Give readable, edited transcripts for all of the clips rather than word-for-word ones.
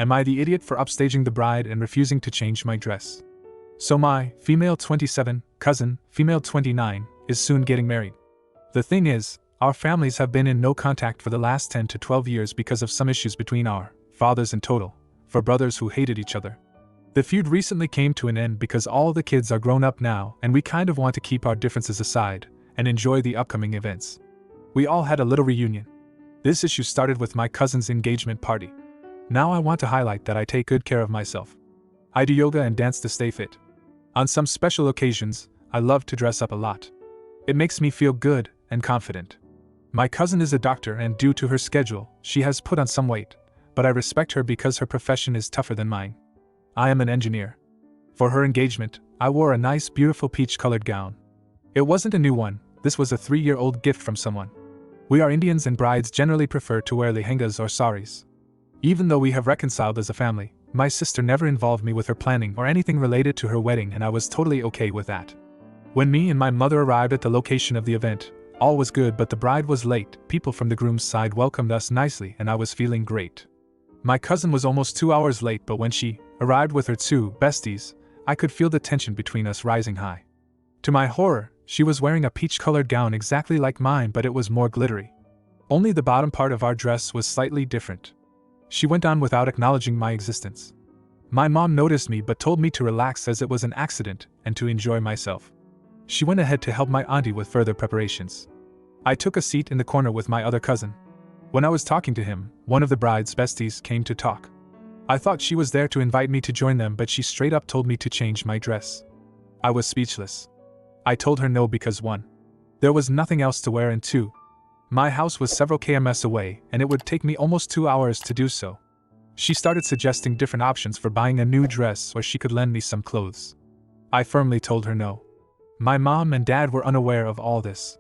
Am I the idiot for upstaging the bride and refusing to change my dress? So my female 27 cousin, female 29, is soon getting married. The thing is, our families have been in no contact for the last 10 to 12 years because of some issues between our fathers in total, for brothers who hated each other. The feud recently came to an end because all the kids are grown up now and we kind of want to keep our differences aside and enjoy the upcoming events. We all had a little reunion. This issue started with my cousin's engagement party. Now I want to highlight that I take good care of myself. I do yoga and dance to stay fit. On some special occasions, I love to dress up a lot. It makes me feel good and confident. My cousin is a doctor and due to her schedule, she has put on some weight, but I respect her because her profession is tougher than mine. I am an engineer. For her engagement, I wore a nice beautiful peach-colored gown. It wasn't a new one, this was a 3-year-old gift from someone. We are Indians and brides generally prefer to wear lehengas or saris. Even though we have reconciled as a family, my sister never involved me with her planning or anything related to her wedding and I was totally okay with that. When me and my mother arrived at the location of the event, all was good but the bride was late. People from the groom's side welcomed us nicely and I was feeling great. My cousin was almost 2 hours late but when she arrived with her 2 besties, I could feel the tension between us rising high. To my horror, she was wearing a peach-colored gown exactly like mine but it was more glittery. Only the bottom part of our dress was slightly different. She went on without acknowledging my existence. My mom noticed me but told me to relax as it was an accident and to enjoy myself. She went ahead to help my auntie with further preparations. I took a seat in the corner with my other cousin. When I was talking to him, one of the bride's besties came to talk. I thought she was there to invite me to join them but she straight up told me to change my dress. I was speechless. I told her no because 1. There was nothing else to wear and 2. My house was several kms away and it would take me almost 2 hours to do so. She started suggesting different options for buying a new dress or she could lend me some clothes. I firmly told her no. My mom and dad were unaware of all this.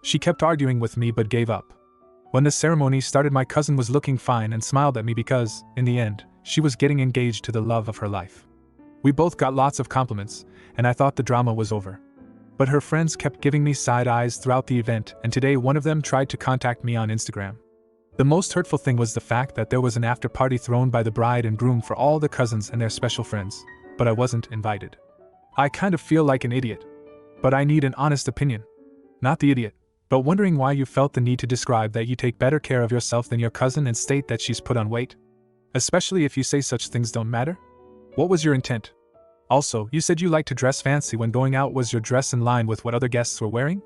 She kept arguing with me but gave up. When the ceremony started my cousin was looking fine and smiled at me because, in the end, she was getting engaged to the love of her life. We both got lots of compliments and I thought the drama was over. But her friends kept giving me side eyes throughout the event and today one of them tried to contact me on Instagram. The most hurtful thing was the fact that there was an after party thrown by the bride and groom for all the cousins and their special friends, but I wasn't invited. I kind of feel like an idiot. But I need an honest opinion. Not the idiot, but wondering why you felt the need to describe that you take better care of yourself than your cousin and state that she's put on weight. Especially if you say such things don't matter. What was your intent? Also, you said you like to dress fancy when going out. Was your dress in line with what other guests were wearing?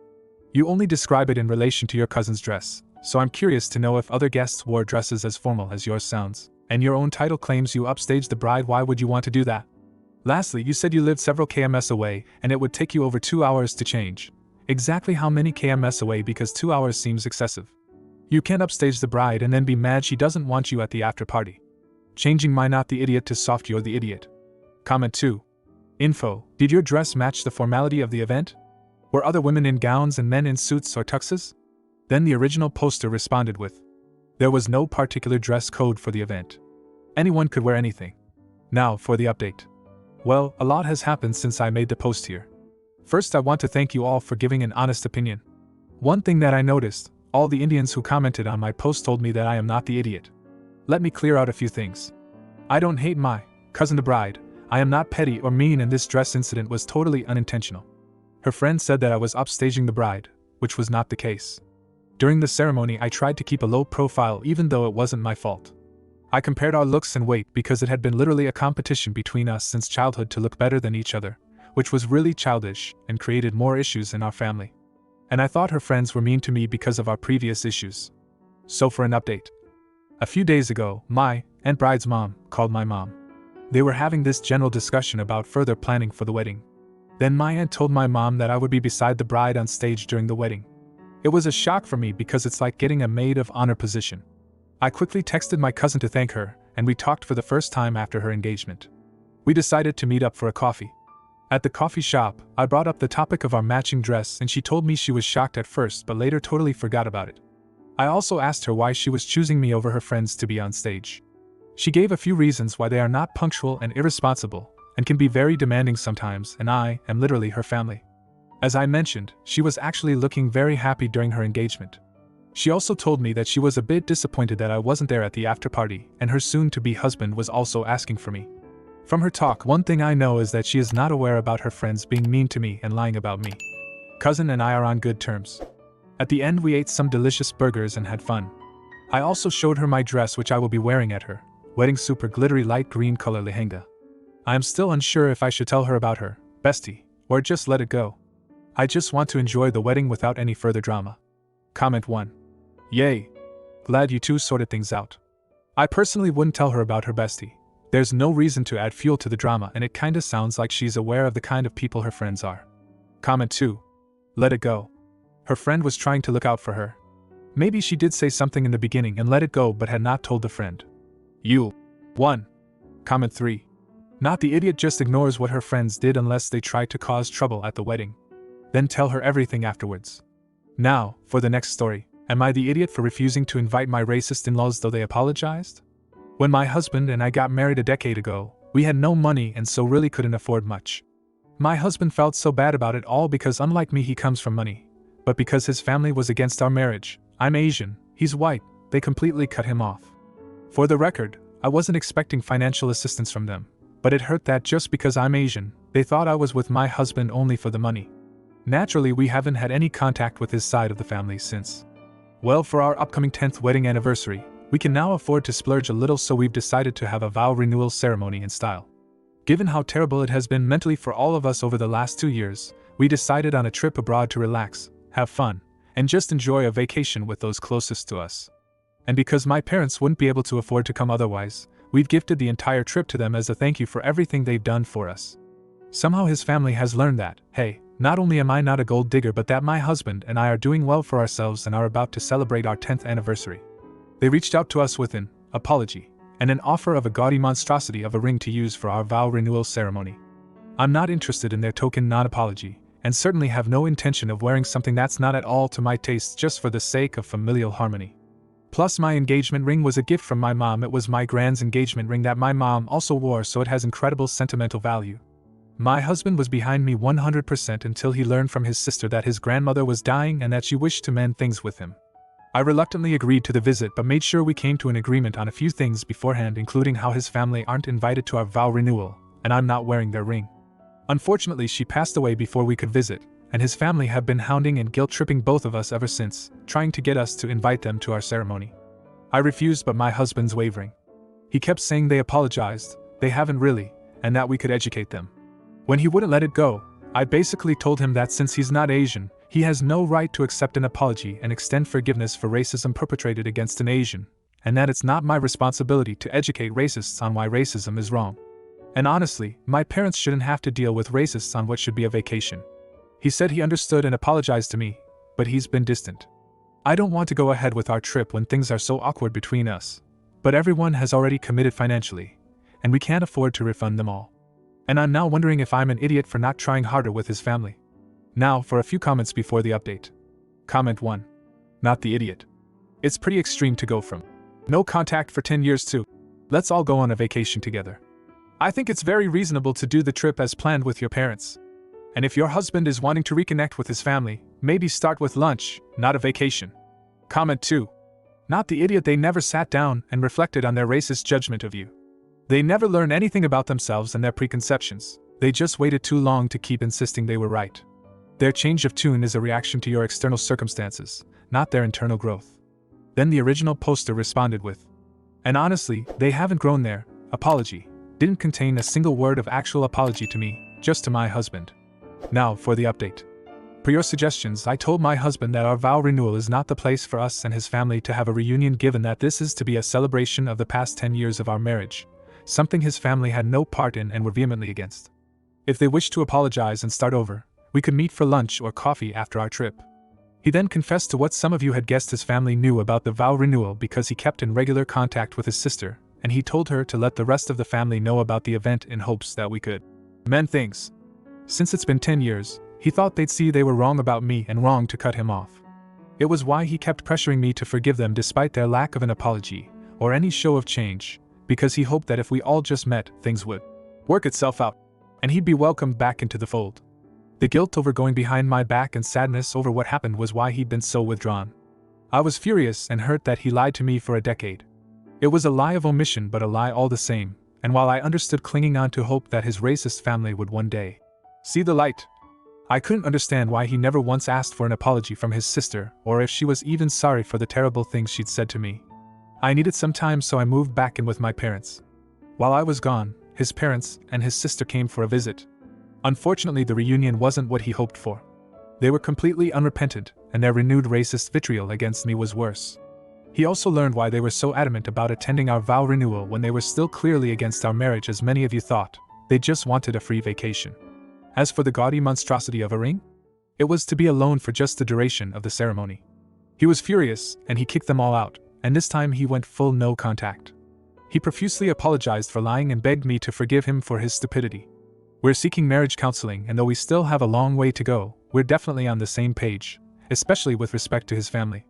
You only describe it in relation to your cousin's dress, so I'm curious to know if other guests wore dresses as formal as yours sounds. And your own title claims you upstaged the bride. Why would you want to do that? Lastly, you said you lived several kms away and it would take you over 2 hours to change. Exactly how many kms away because 2 hours seems excessive. You can't upstage the bride and then be mad she doesn't want you at the after party. Changing my not the idiot to soft you're the idiot. Comment 2. Info: did your dress match the formality of the event? Were other women in gowns and men in suits or tuxes? Then the original poster responded with, there was no particular dress code for the event. Anyone could wear anything. Now for the update. Well, a lot has happened since I made the post here. First, I want to thank you all for giving an honest opinion. One thing that I noticed, all the Indians who commented on my post told me that I am not the idiot. Let me clear out a few things. I don't hate my cousin the bride. I am not petty or mean and this dress incident was totally unintentional. Her friend said that I was upstaging the bride, which was not the case. During the ceremony I tried to keep a low profile even though it wasn't my fault. I compared our looks and weight because it had been literally a competition between us since childhood to look better than each other, which was really childish and created more issues in our family. And I thought her friends were mean to me because of our previous issues. So for an update. A few days ago, my and bride's mom called my mom. They were having this general discussion about further planning for the wedding. Then my aunt told my mom that I would be beside the bride on stage during the wedding. It was a shock for me because it's like getting a maid of honor position. I quickly texted my cousin to thank her, and we talked for the first time after her engagement. We decided to meet up for a coffee. At the coffee shop, I brought up the topic of our matching dress and she told me she was shocked at first but later totally forgot about it. I also asked her why she was choosing me over her friends to be on stage. She gave a few reasons why they are not punctual and irresponsible, and can be very demanding sometimes, and I am literally her family. As I mentioned, she was actually looking very happy during her engagement. She also told me that she was a bit disappointed that I wasn't there at the after party, and her soon-to-be husband was also asking for me. From her talk, one thing I know is that she is not aware about her friends being mean to me and lying about me. Cousin and I are on good terms. At the end, we ate some delicious burgers and had fun. I also showed her my dress, which I will be wearing at her wedding, super glittery light green color lehenga. I am still unsure if I should tell her about her bestie, or just let it go. I just want to enjoy the wedding without any further drama. Comment 1. Yay! Glad you two sorted things out. I personally wouldn't tell her about her bestie. There's no reason to add fuel to the drama, and it kinda sounds like she's aware of the kind of people her friends are. Comment 2. Let it go. Her friend was trying to look out for her. Maybe she did say something in the beginning and let it go but had not told the friend. 1. Comment 3. Not the idiot just ignores what her friends did unless they try to cause trouble at the wedding. Then tell her everything afterwards. Now, for the next story. Am I the idiot for refusing to invite my racist in-laws though they apologized? When my husband and I got married a decade ago, we had no money and so really couldn't afford much. My husband felt so bad about it all because unlike me he comes from money. But because his family was against our marriage, I'm Asian, he's white, they completely cut him off. For the record, I wasn't expecting financial assistance from them, but it hurt that just because I'm Asian, they thought I was with my husband only for the money. Naturally, we haven't had any contact with his side of the family since. Well, for our upcoming 10th wedding anniversary, we can now afford to splurge a little, so we've decided to have a vow renewal ceremony in style. Given how terrible it has been mentally for all of us over the last 2 years, we decided on a trip abroad to relax, have fun, and just enjoy a vacation with those closest to us. And because my parents wouldn't be able to afford to come otherwise, we've gifted the entire trip to them as a thank you for everything they've done for us. Somehow his family has learned that, hey, not only am I not a gold digger but that my husband and I are doing well for ourselves and are about to celebrate our 10th anniversary. They reached out to us with an apology and an offer of a gaudy monstrosity of a ring to use for our vow renewal ceremony. I'm not interested in their token non-apology, and certainly have no intention of wearing something that's not at all to my taste just for the sake of familial harmony. Plus, my engagement ring was a gift from my mom. It was my grand's engagement ring that my mom also wore, so it has incredible sentimental value. My husband was behind me 100% until he learned from his sister that his grandmother was dying and that she wished to mend things with him. I reluctantly agreed to the visit but made sure we came to an agreement on a few things beforehand, including how his family aren't invited to our vow renewal, and I'm not wearing their ring. Unfortunately, she passed away before we could visit, and his family have been hounding and guilt-tripping both of us ever since, trying to get us to invite them to our ceremony. I refused, but my husband's wavering. He kept saying they apologized, they haven't really, and that we could educate them. When he wouldn't let it go, I basically told him that since he's not Asian, he has no right to accept an apology and extend forgiveness for racism perpetrated against an Asian, and that it's not my responsibility to educate racists on why racism is wrong. And honestly, my parents shouldn't have to deal with racists on what should be a vacation. He said he understood and apologized to me, but he's been distant. I don't want to go ahead with our trip when things are so awkward between us, but everyone has already committed financially, and we can't afford to refund them all. And I'm now wondering if I'm an idiot for not trying harder with his family. Now for a few comments before the update. Comment 1. Not the idiot. It's pretty extreme to go from no contact for 10 years to let's all go on a vacation together. I think it's very reasonable to do the trip as planned with your parents. And if your husband is wanting to reconnect with his family, maybe start with lunch, not a vacation. Comment 2. Not the idiot. They never sat down and reflected on their racist judgment of you. They never learned anything about themselves and their preconceptions. They just waited too long to keep insisting they were right. Their change of tune is a reaction to your external circumstances, not their internal growth. Then the original poster responded with, and honestly, they haven't grown. Their apology didn't contain a single word of actual apology to me, just to my husband. Now for the update. Per your suggestions, I told my husband that our vow renewal is not the place for us and his family to have a reunion, given that this is to be a celebration of the past 10 years of our marriage, something his family had no part in and were vehemently against. If they wish to apologize and start over, we could meet for lunch or coffee after our trip. He then confessed to what some of you had guessed his family knew about the vow renewal because he kept in regular contact with his sister, and he told her to let the rest of the family know about the event in hopes that we could mend things. Since it's been 10 years, he thought they'd see they were wrong about me and wrong to cut him off. It was why he kept pressuring me to forgive them despite their lack of an apology or any show of change, because he hoped that if we all just met, things would work itself out, and he'd be welcomed back into the fold. The guilt over going behind my back and sadness over what happened was why he'd been so withdrawn. I was furious and hurt that he lied to me for a decade. It was a lie of omission, but a lie all the same, and while I understood clinging on to hope that his racist family would one day see the light, I couldn't understand why he never once asked for an apology from his sister, or if she was even sorry for the terrible things she'd said to me. I needed some time, so I moved back in with my parents. While I was gone, his parents and his sister came for a visit. Unfortunately, the reunion wasn't what he hoped for. They were completely unrepentant, and their renewed racist vitriol against me was worse. He also learned why they were so adamant about attending our vow renewal when they were still clearly against our marriage, as many of you thought. They just wanted a free vacation. As for the gaudy monstrosity of a ring, it was to be alone for just the duration of the ceremony. He was furious, and he kicked them all out, and this time he went full no contact. He profusely apologized for lying and begged me to forgive him for his stupidity. We're seeking marriage counseling, and though we still have a long way to go, we're definitely on the same page, especially with respect to his family.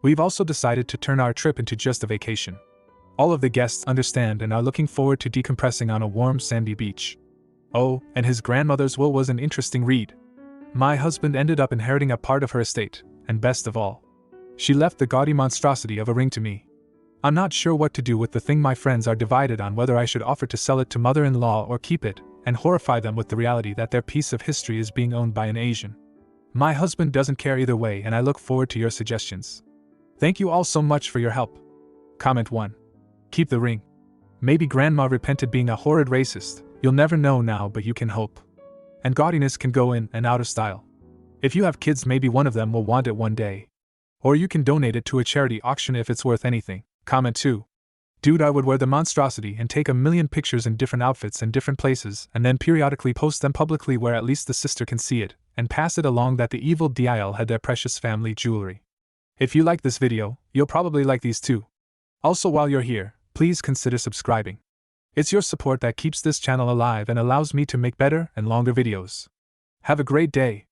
We've also decided to turn our trip into just a vacation. All of the guests understand and are looking forward to decompressing on a warm sandy beach. Oh, and his grandmother's will was an interesting read. My husband ended up inheriting a part of her estate, and best of all, she left the gaudy monstrosity of a ring to me. I'm not sure what to do with the thing. My friends are divided on whether I should offer to sell it to mother-in-law or keep it, and horrify them with the reality that their piece of history is being owned by an Asian. My husband doesn't care either way, and I look forward to your suggestions. Thank you all so much for your help. Comment 1. Keep the ring. Maybe Grandma repented being a horrid racist. You'll never know now, but you can hope. And gaudiness can go in and out of style. If you have kids, maybe one of them will want it one day. Or you can donate it to a charity auction if it's worth anything. Comment 2. Dude, I would wear the monstrosity and take 1,000,000 pictures in different outfits and different places, and then periodically post them publicly where at least the sister can see it, and pass it along that the evil DIL had their precious family jewelry. If you like this video, you'll probably like these too. Also, while you're here, please consider subscribing. It's your support that keeps this channel alive and allows me to make better and longer videos. Have a great day.